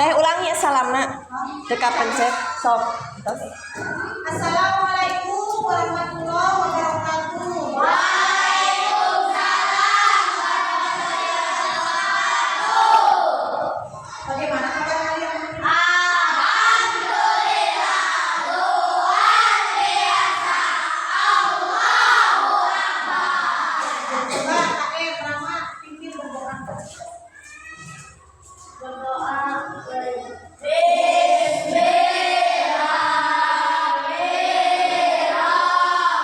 Teh ulangi ya salamna. Teu kapencet sok. Assalamualaikum warahmatullahi wabarakatuh. Bagaimana kabar kalian? Alhamdulillah, luar biasa. Allahu Akbar. Coba kakek Rama pimpin berdoa. Berdoa. Bismillahirrahmanirrahim.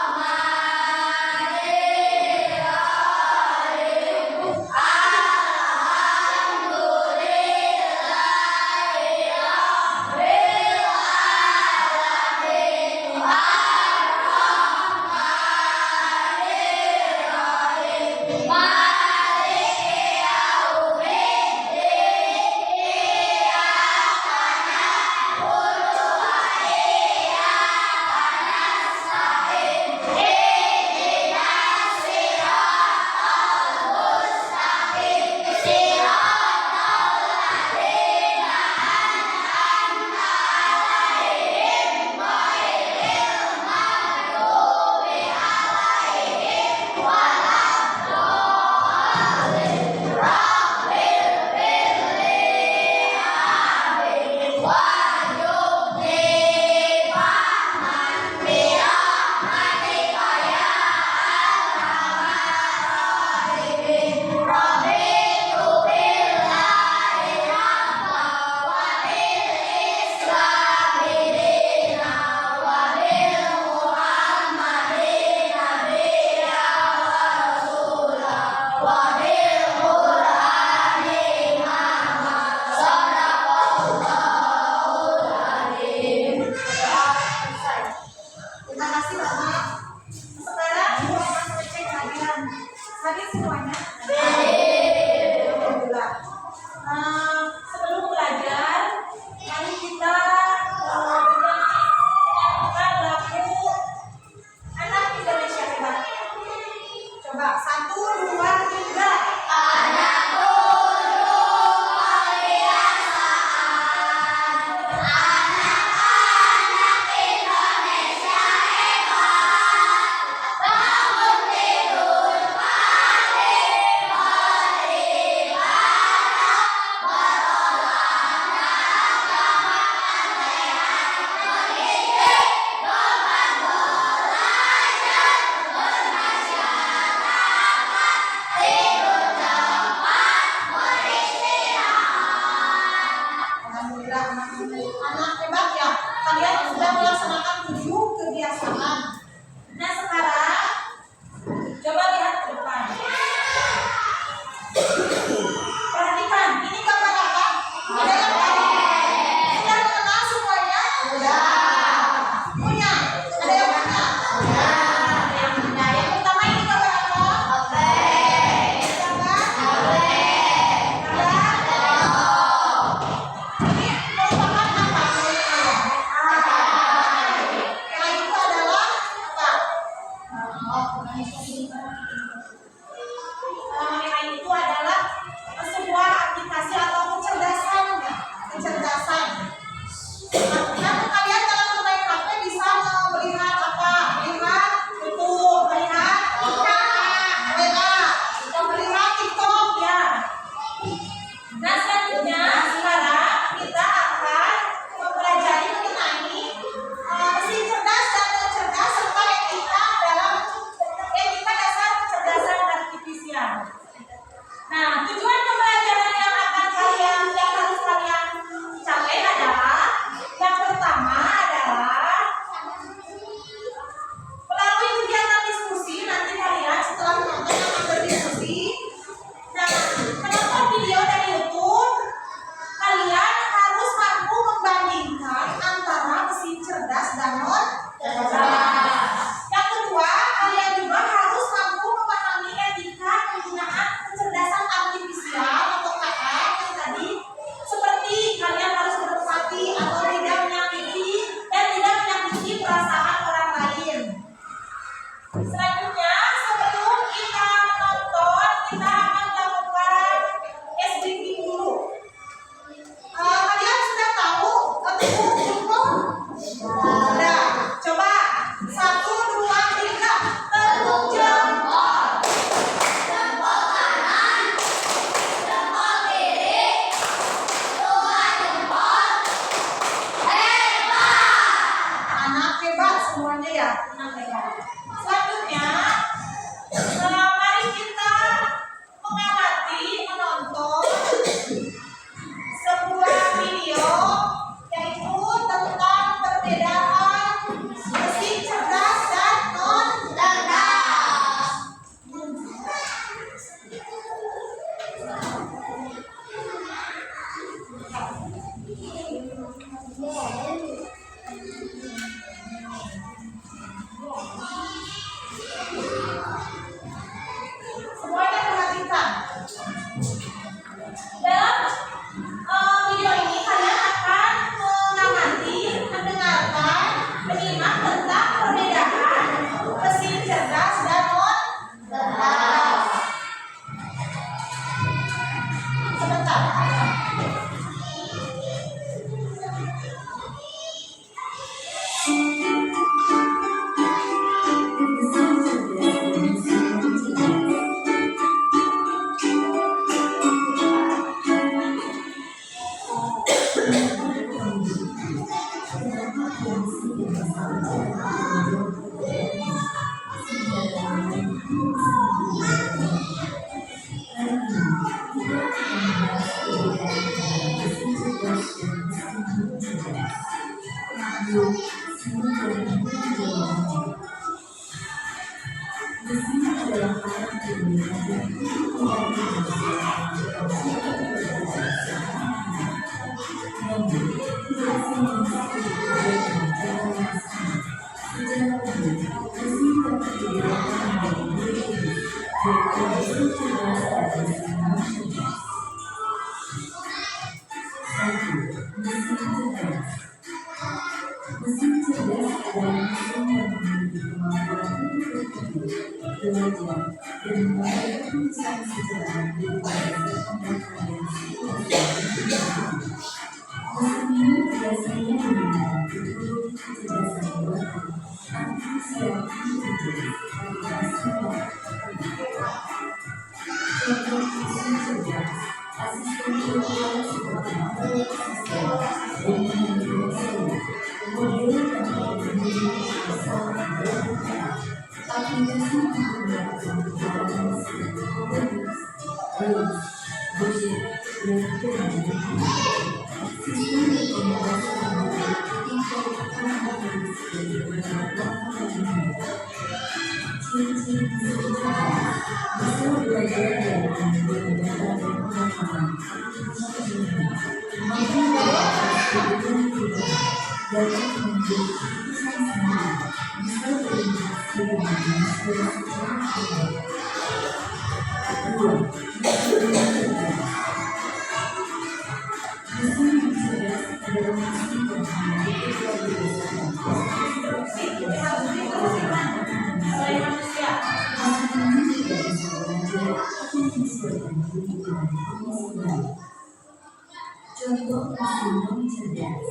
Contoh mesin cerdas,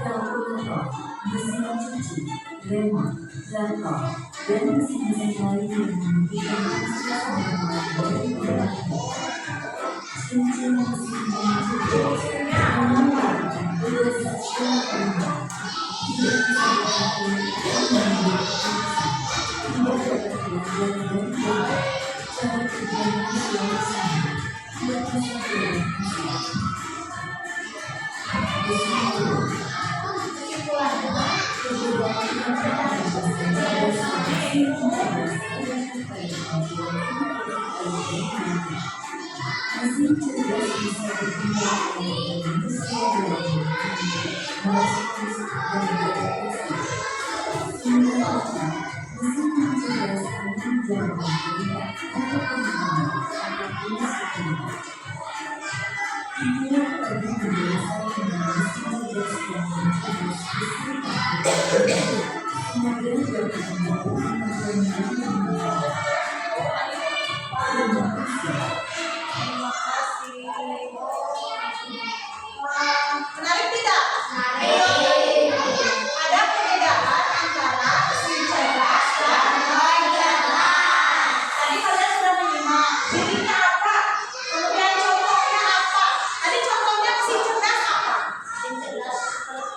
kalkulator, mesin cuci, remote, traktor, dan mesin-mesin lain yang membutuhkan proses manual dari pembuatnya. Cincin mesin yang cerdas memanfaatkan tugas secara rendah, tidak bisa dilakukan dengan tidak dapat dilakukan dan tidak cara kerjanya selalu sama, tidak bisa dilakukan. Mesin cerdas bisa berkembang oleh manusia mesin cerdas akan menjalankan perintah atau pengumuman apapun sesuatu. Inilah tadi penjelasan mengenai mesin cerdas yang menjadi semoga dapat membantu teman-teman. Terima kasih. Menarik tidak? Menarik. Ada perbedaan antara mesin cerdas dan non cerdas. Tadi kalian sudah menyimak. Cirinya apa? Kemudian contohnya apa? Tadi contohnya mesin cerdas apa? Mesin cerdas.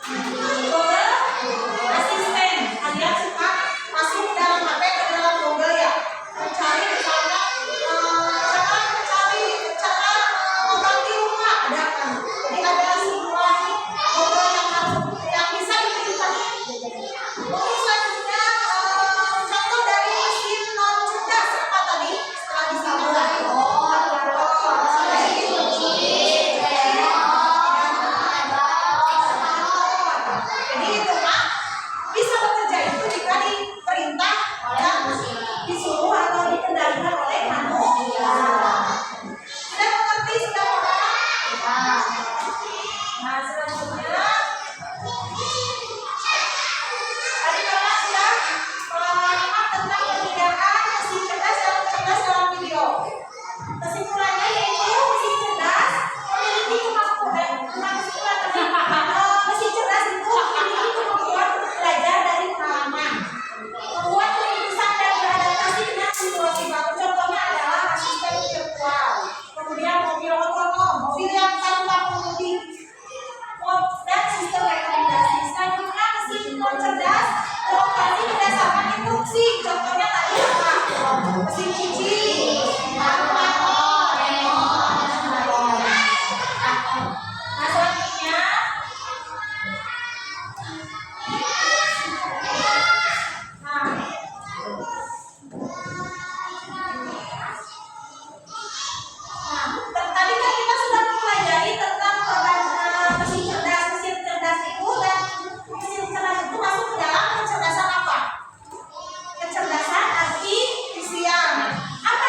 Google Assistant. Kalian suka masuk dalam HP ke dalam Google ya? Mencari misalnya cara membantu rumah ada kan? Jadi ada sebuah Google yang bisa diperintah. Terus selanjutnya contoh dari mesin non cerdas apa tadi? Setelah disambung. Jadi itu Pak bisa bekerja itu jika diperintah dan disuruh atau dikendalikan oleh manusia. Sudah mengerti sudah Pak? Nah selanjutnya tadi Bapak sudah menyimak tentang perbedaan mesin cerdas dan cerdas dalam video. Kesimpulannya yaitu mesin cerdas memiliki mobil yang tanpa pengemudi dan sistem rekomendasi. Selanjutnya mesin cerdas beroperasi berdasarkan instruksi. Contohnya tadi apa? Mesin cuci, kalkulator. Nah selanjutnya tadi kan kita sudah mempelajari tentang mesin cerdas itu, dan mesin cerdas itu masuk ke dalam kecerdasan apa? Kecerdasan artifisial. Apa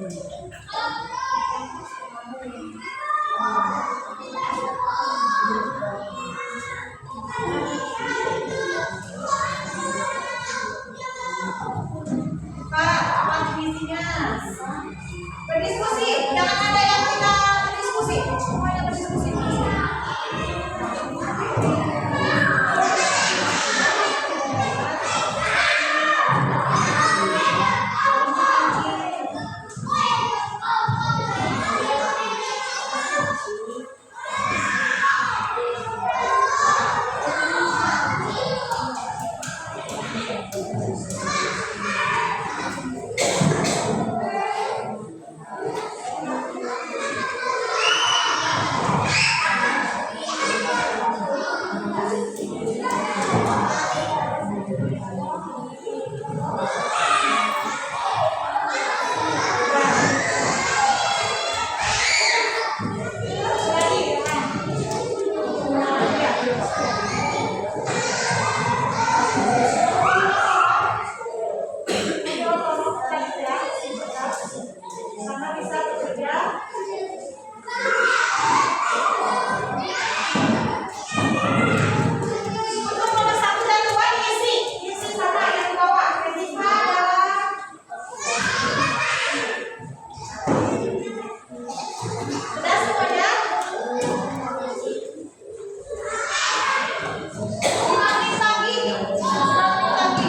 Pak, apa divisinya? Berdiskusi, jangan ada yang tidak berdiskusi. Semuanya berdiskusi. Karena bisa bekerja. Untuk nomor 1 dan 2 isi sama yang di bawah. Ketika adalah sudah semuanya. Ulangi lagi. Ulangi lagi.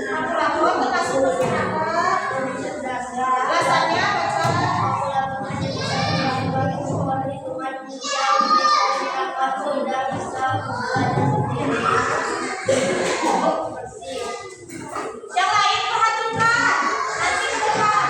Kalkulator termasuk mesin apa? Alasannya yang lain perhatikan. Nanti ke depan.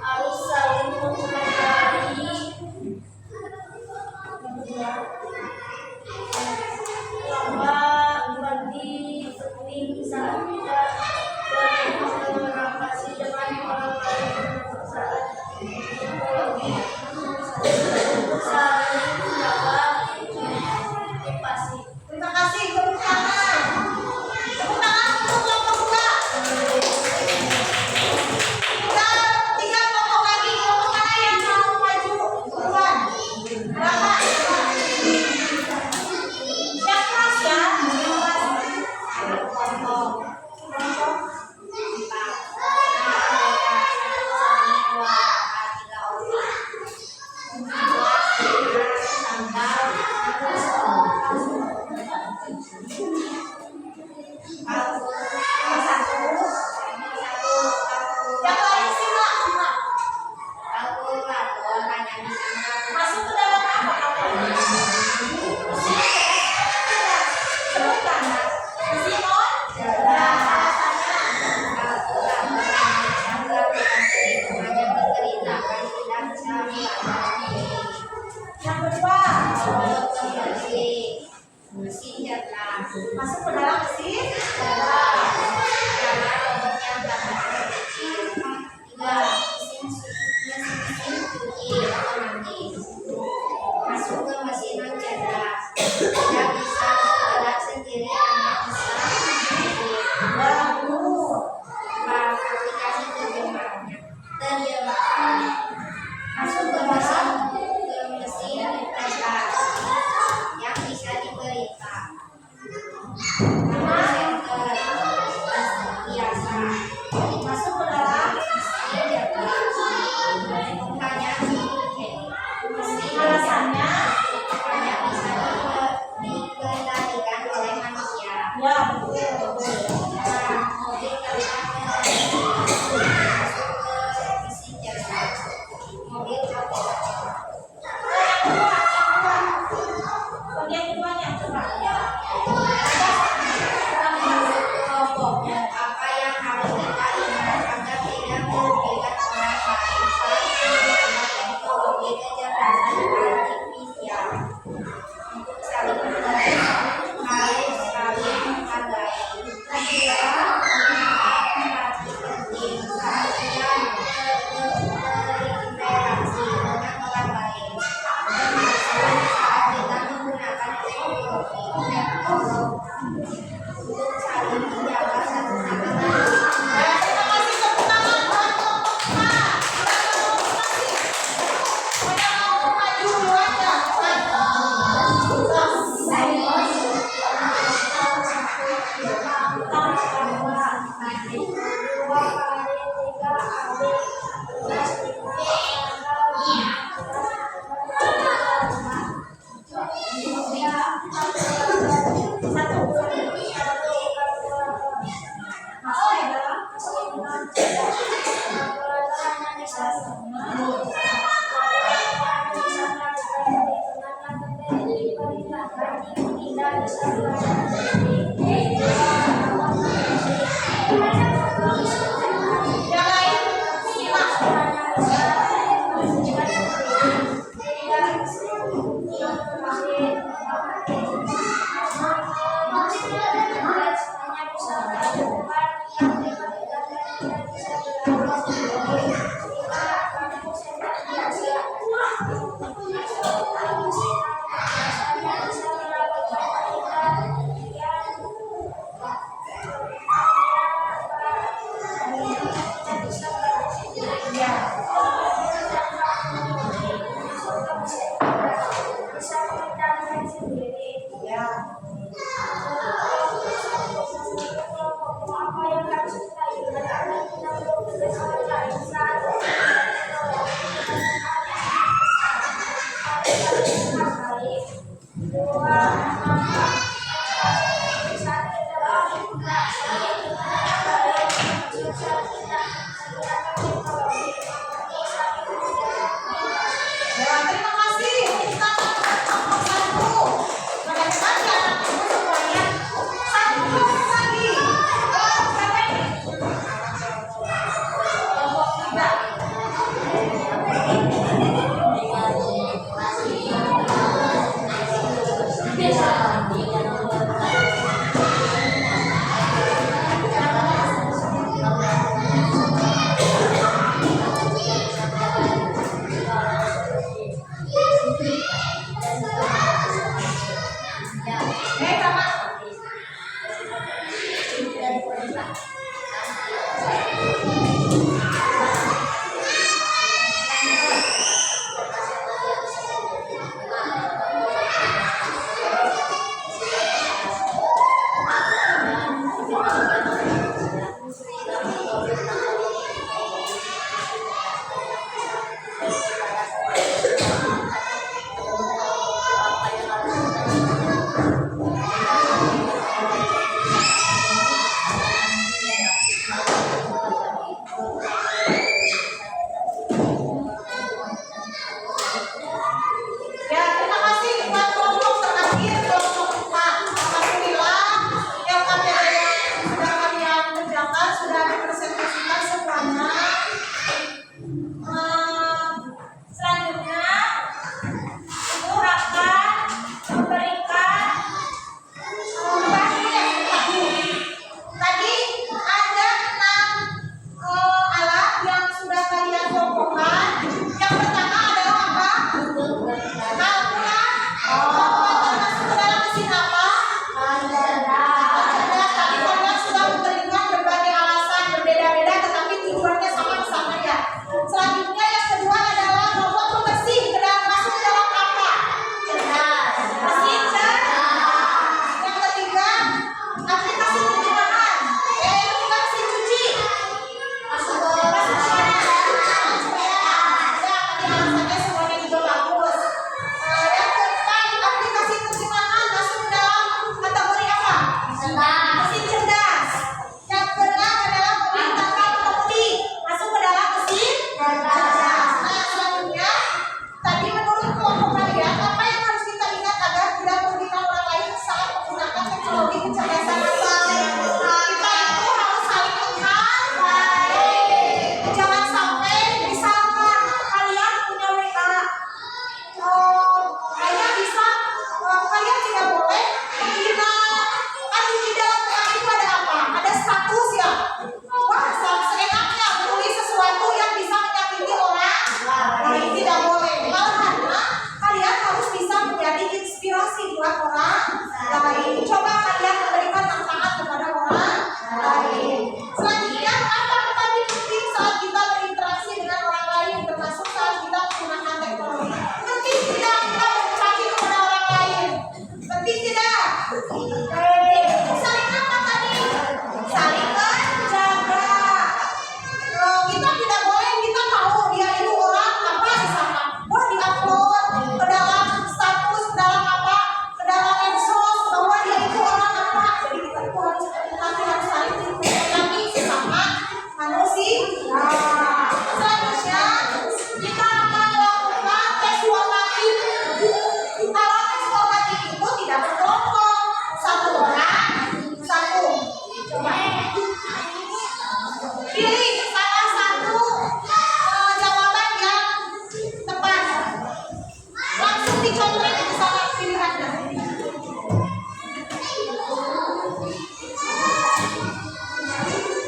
Harus saling menghargai bahwa berarti penting saat kita berinteraksi dengan orang lain saat saling menjaga empati. Terima kasih, tepuk tangan. Tepuk tangan untuk kelompok dua. Kita 3 kelompok lagi. Kelompok mana yang mau maju? Buruan. Berapa? Yang keras ya. Yang lain simak. Masuk ke dalam apa? Sebutkan. Simon? Yang kedua. Masuk ke dalam mesin. Masuk ke mesin mencetak yang bisa bergerak sendiri anak bisa Lalu. aplikasi terjemahan masuk ke mesin investasi yang bisa diperintah center biasa Masuk ke dalam hanya mesin alasannya. hanya bisa dikendalikan oleh manusia. Ya, betul. Mobil karena masuk ke mesin jasa. Mobil Bagian keduanya coba. kelompoknya apa yang harus kita ingat agar tidak merugikan orang lain saat kalian kelompokkan. Yang pertama adalah apa? Kalkulator. Masuk ke dalam mesin apa? Tadi kalian sudah memberikan berbagai alasan berbeda-beda, tetapi tujuannya sama ya. Selanjutnya yang kedua adalah robot pembersih masuk ke dalam apa? Mesin cerdas. Yang ketiga aplikasi penyimpanan, yaitu mesin cuci. Masuk ke mesin cerdas. Ya, tadi alasannya semuanya juga bagus. Yang keempat aplikasi penyimpanan masuk ke dalam kategori apa? Mesin cerdas. Yang keenam adalah mobil tanpa pengemudi masuk ke dalam mesin cerdas. Nah, selanjutnya tadi menurut kelompok kalian apa yang harus kita ingat agar tidak merugikan orang lain saat menggunakan teknologi kecerdasan buatan? Kita itu harus saling menghargai. Jangan sampai misalkan kalian punya WA, kalian bisa kalian tidak boleh menghina. Kan di dalam WA itu ada apa? Ada status ya. Wah, seenaknya menulis sesuatu yang bisa menyakiti orang lain, tidak boleh. Malahan kalian harus bisa menjadi inspirasi buat orang lain. Coba kalian memberikan manfaat kepada orang lain. Selanjutnya, apa tadi penting saat kita berinteraksi dengan orang lain, termasuk saat kita menggunakan teknologi? Penting tidak kita berbagi kepada orang lain? Penting tidak? Saling apa tadi? Saling menjaga. Kita tidak boleh, kita tahu dia itu orang apa misalkan. Wah, di-upload ke dalam status, ke dalam apa? Ke dalam medsos bahwa dia itu orang apa. Jadi kita itu harus saling menyayangi sesama manusia. Selanjutnya kita akan melakukan tes formatif. Kalau tes formatif itu tidak berkelompok, satu orang satu. Coba pilih salah satu jawaban yang tepat. Langsung dicontohin sama pilihannya.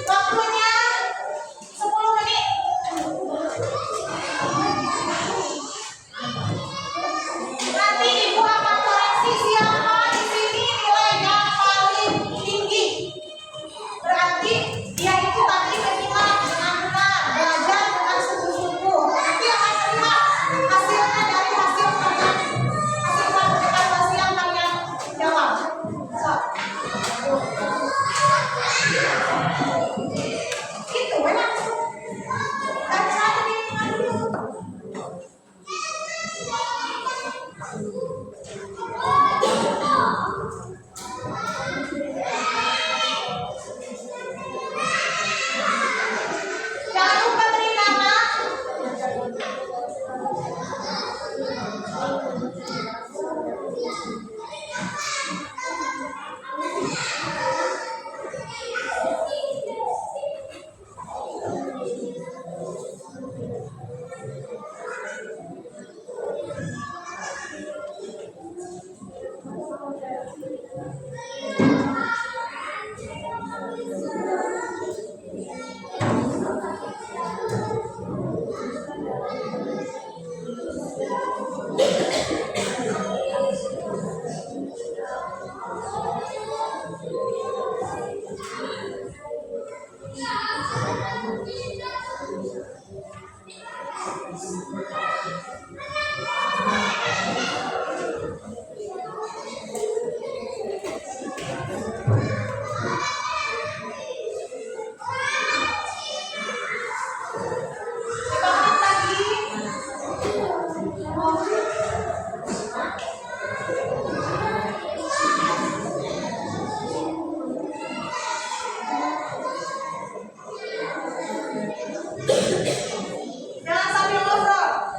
Waktunya 10 menit. Nanti ibu akan koreksi siapa di sini nilai yang paling tinggi. Berarti dia itu tadi menyimak dengan benar, belajar dengan sungguh-sungguh. Nanti akan terlihat hasilnya dari hasil evaluasi yang kalian jawab. So. Itu enak. Dan saya lingkungan dulu. Jangan lupa beri nama. Jangan sambil ngobrol.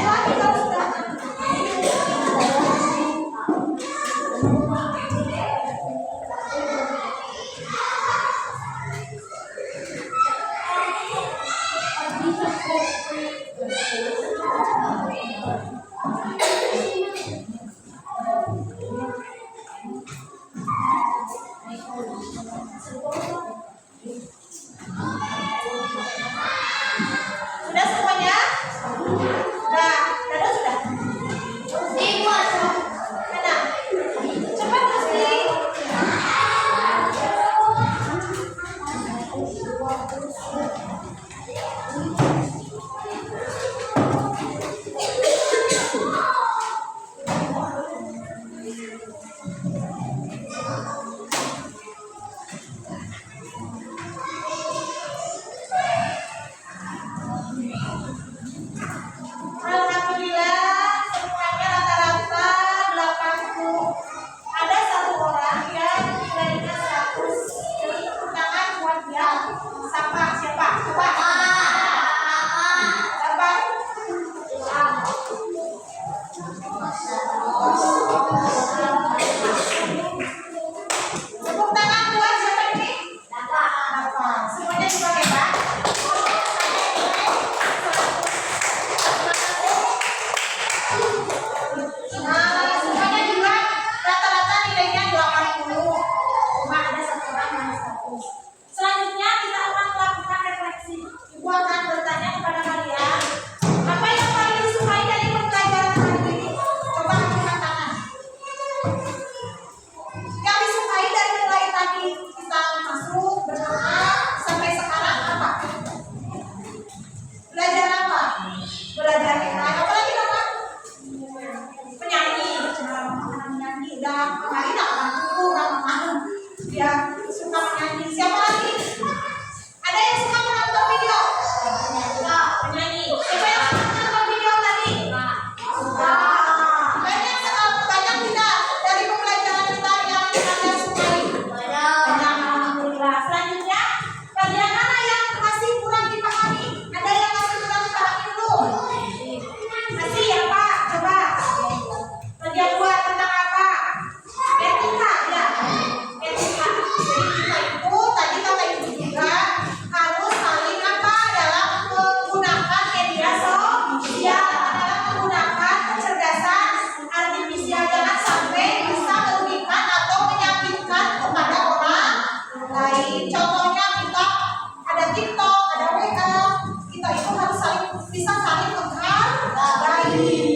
Lagi kalau sudah. Sudah semuanya? Nah, Dado sudah? Mana? Cepat Gusti. Alhamdulillah semuanya rata-rata 80. Ada satu orang yang nilainya 100. Jadi tepuk tangan buat dia. Siapa? Coba. Siapa? Tepuk tangan buat siapa ini? Apa? Semuanya juga hebat. Nah, semuanya juga rata-rata nilainya 80. Cuma ada satu orang yang 100. Selanjutnya kita akan melakukan refleksi. Ibu akan bertanya kepada kalian, apa yang paling disukai dari pembelajaran hari ini? Coba angkat tangan. Yang disukai dari mulai tadi kita masuk berdoa sampai sekarang apa? Belajar apa? Belajar apa lagi Bapak? Penyanyi, menyanyi. Udah kemarin aku malam dia suka menyanyi. Siapa lagi? Ada yang suka menonton video? Penyanyi. Siapa yang suka menonton video tadi? Suka. Banyak tidak dari pembelajaran kita yang kalian sukai? Banyak. Alhamdulillah. Selanjutnya, bagian mana yang masih kurang dipahami? Ada yang masih kurang dipahami dulu? Masih ya Pak? Coba. Bagian 2 tentang apa? Etika ya. Etika. Jadi kita itu tadi kata ibu juga harus saling apa dalam menggunakan media sosial, dalam menggunakan kecerdasan artifisial. Jangan sampai bisa merugikan atau menyakitkan kepada orang lain. Contohnya kita ada TikTok, ada WA, kita itu harus bisa saling menghargai.